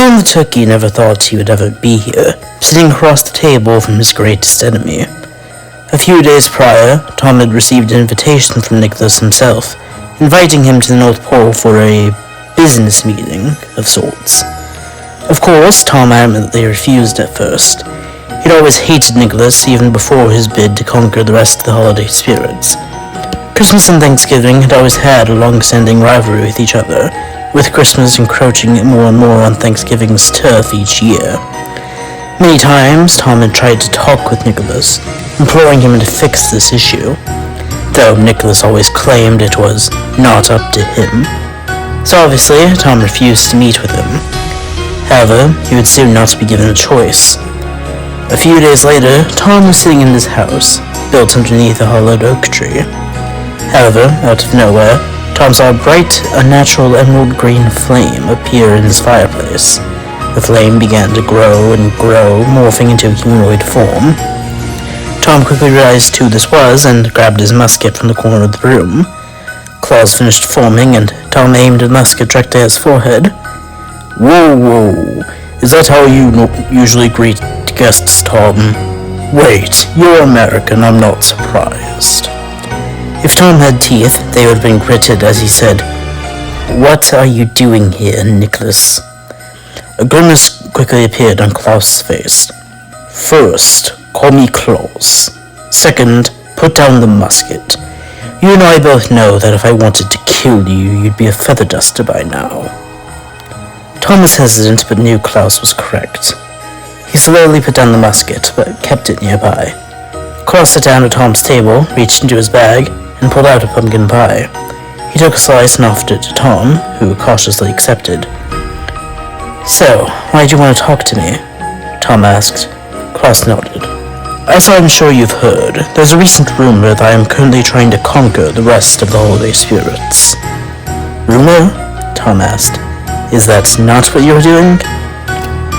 Tom the turkey never thought he would ever be here, sitting across the table from his greatest enemy. A few days prior, Tom had received an invitation from Nicholas himself, inviting him to the North Pole for a business meeting of sorts. Of course, Tom adamantly refused at first. He'd always hated Nicholas even before his bid to conquer the rest of the holiday spirits. Christmas and Thanksgiving had always had a long-standing rivalry with each other, with Christmas encroaching more and more on Thanksgiving's turf each year. Many times, Tom had tried to talk with Nicholas, imploring him to fix this issue, though Nicholas always claimed it was not up to him. So obviously, Tom refused to meet with him. However, he would soon not be given a choice. A few days later, Tom was sitting in his house, built underneath a hollowed oak tree. However, out of nowhere, Tom saw a bright, unnatural emerald green flame appear in his fireplace. The flame began to grow and grow, morphing into a humanoid form. Tom quickly realized who this was and grabbed his musket from the corner of the room. Claus finished forming, and Tom aimed a musket directly at his forehead. Whoa, is that how you usually greet guests, Tom? Wait, you're American, I'm not surprised. If Tom had teeth, they would have been gritted as he said, "What are you doing here, Nicholas?" A grimace quickly appeared on Klaus's face. "First, call me Claus. Second, put down the musket. You and I both know that if I wanted to kill you, you'd be a feather duster by now." Tom was hesitant, but knew Claus was correct. He slowly put down the musket, but kept it nearby. Claus sat down at Tom's table, reached into his bag, and pulled out a pumpkin pie. He took a slice and offered it to Tom, who cautiously accepted. "So, why'd you want to talk to me?" Tom asked. Claus nodded. "As I'm sure you've heard, there's a recent rumor that I am currently trying to conquer the rest of the holiday spirits." "Rumor?" Tom asked. "Is that not what you're doing?"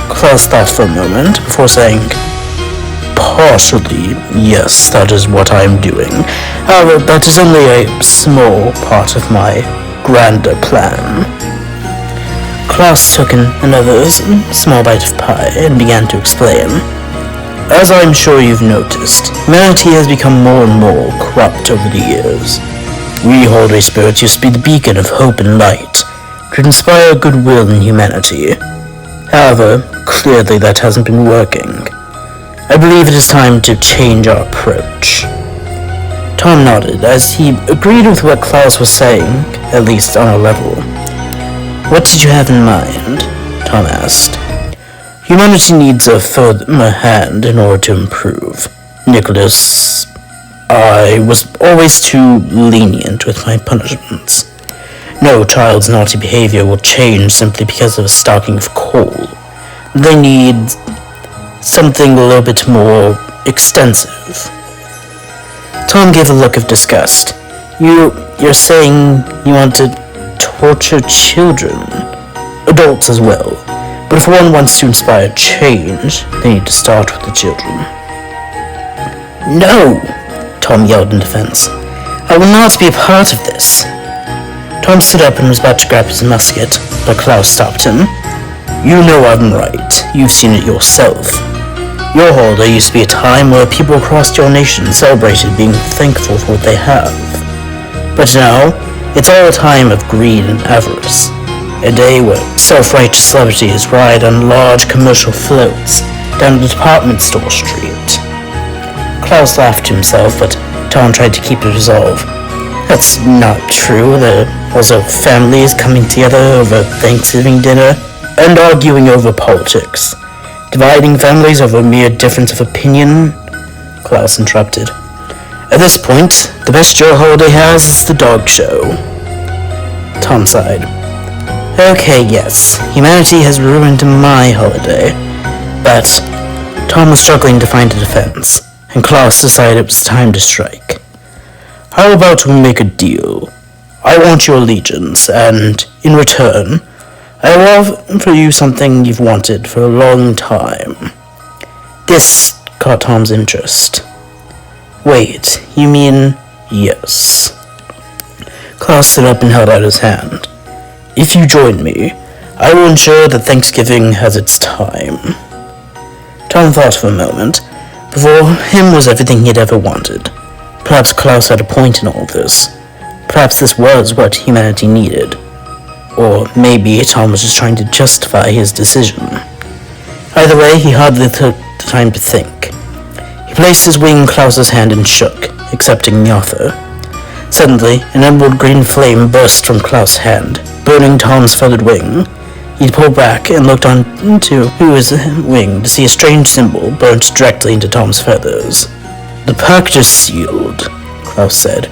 Claus thought for a moment before saying, "Partially, yes, that is what I'm doing. However, that is only a small part of my grander plan." Claus took another small bite of pie and began to explain. "As I'm sure you've noticed, humanity has become more and more corrupt over the years. We holiday spirits used to be the beacon of hope and light, to inspire goodwill in humanity. However, clearly that hasn't been working. I believe it is time to change our approach." Tom nodded as he agreed with what Claus was saying, at least on a level. "What did you have in mind?" Tom asked. "Humanity needs a firmer hand in order to improve. Nicholas, I was always too lenient with my punishments. No child's naughty behavior will change simply because of a stocking of coal. They need something a little bit more extensive." Tom gave a look of disgust. You're saying you want to torture children? Adults as well. But if one wants to inspire change, they need to start with the children." "No!" Tom yelled in defense. "I will not be a part of this." Tom stood up and was about to grab his musket, but Claus stopped him. "You know I'm right. You've seen it yourself. Your holiday used to be a time where people across your nation celebrated being thankful for what they have. But now, it's all a time of greed and avarice. A day where self-righteous celebrities ride on large commercial floats down the department store street." Claus laughed to himself, but Tom tried to keep his resolve. "That's not true. There are also families coming together over Thanksgiving dinner and arguing over politics. Dividing families over a mere difference of opinion?" Claus interrupted. "At this point, the best your holiday has is the dog show." Tom sighed. "Okay, yes, humanity has ruined my holiday." But Tom was struggling to find a defense, and Claus decided it was time to strike. "How about we make a deal? I want your allegiance, and in return, I will offer you something you've wanted for a long time." This caught Tom's interest. "Wait, you mean—" "Yes." Claus stood up and held out his hand. "If you join me, I will ensure that Thanksgiving has its time." Tom thought for a moment. Before him was everything he had ever wanted. Perhaps Claus had a point in all this. Perhaps this was what humanity needed. Or maybe Tom was just trying to justify his decision. Either way, he hardly took the time to think. He placed his wing in Klaus's hand and shook, accepting the offer. Suddenly, an emerald green flame burst from Klaus' hand, burning Tom's feathered wing. He pulled back and looked onto his wing to see a strange symbol burnt directly into Tom's feathers. "The pact is sealed," Klaus said,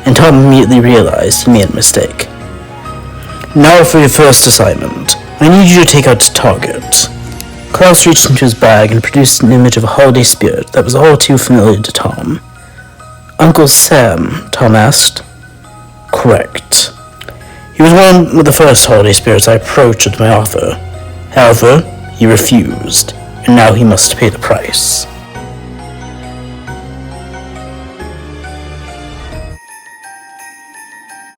and Tom immediately realized he made a mistake. "Now for your first assignment. I need you to take out a target." Klaus reached into his bag and produced an image of a holiday spirit that was all too familiar to Tom. "Uncle Sam?" Tom asked. "Correct. He was one of the first holiday spirits I approached with my offer. However, he refused, and now he must pay the price."